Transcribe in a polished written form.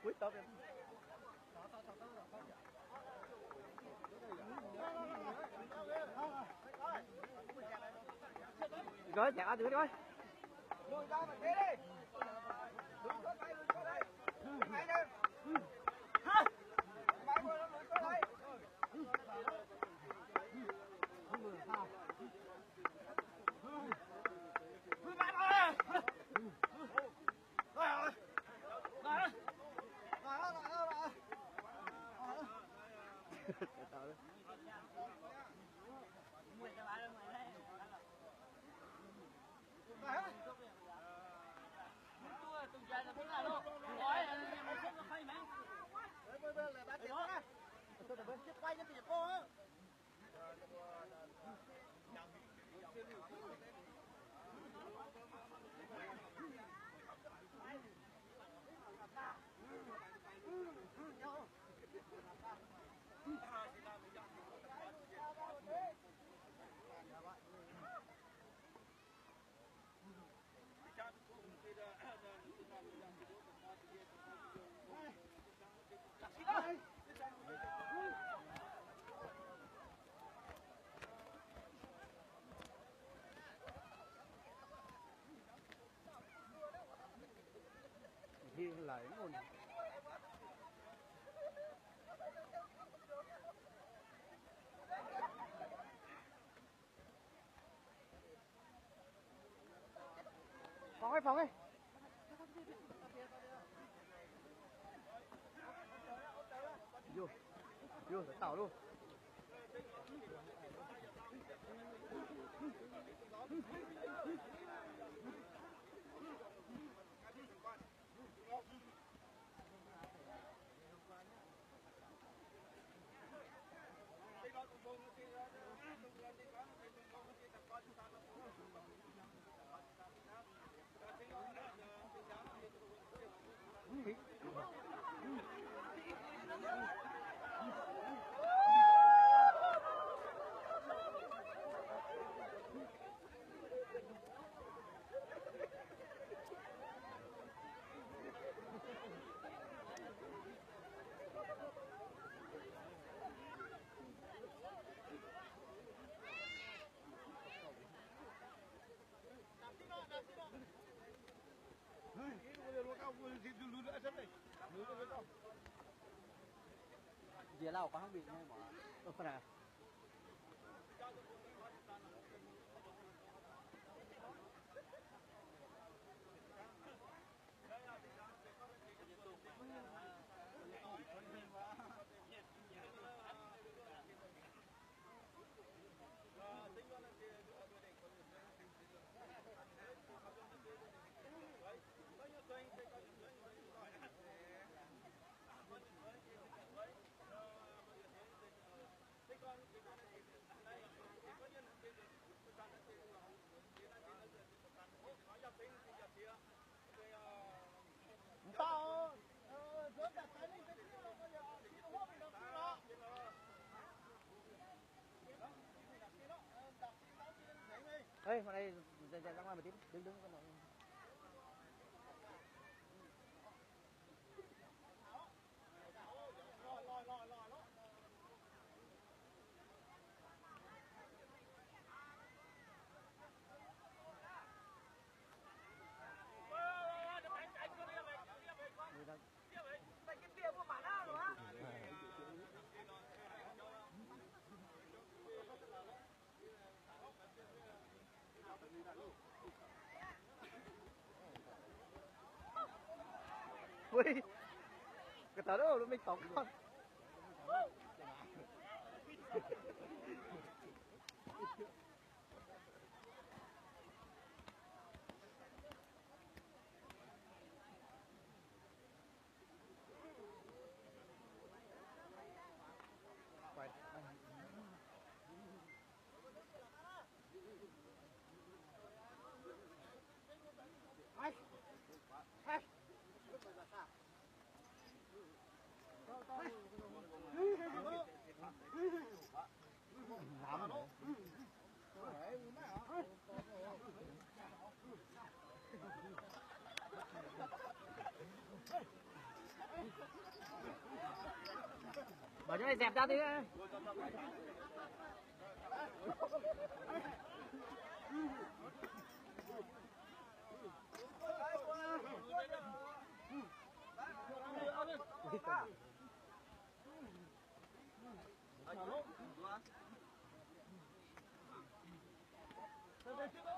Quyết tao em. Rồi chạy thử coi. Lùi ra mà thế đi. Lùi qua đây, lùi qua đây. Ngay đây. Ha. Máy vừa nó lùi qua đây. Lùi máy vào đây. Rồi rồi. Rồi. Rồi. Quay cho chị cô á. Hiên lại luôn. Phòng ấy. Vô phải tảo luôn. Dĩa nào có không bị ngay mà. Phần nào. Ê, vào đây ra ngoài một tí, đứng con này. Ui, cái tớ đó mình tống con. Quay. Mở cho này dẹp ra tí. Hãy subscribe cho kênh Ghiền Mì Gõ để không bỏ lỡ những video hấp dẫn.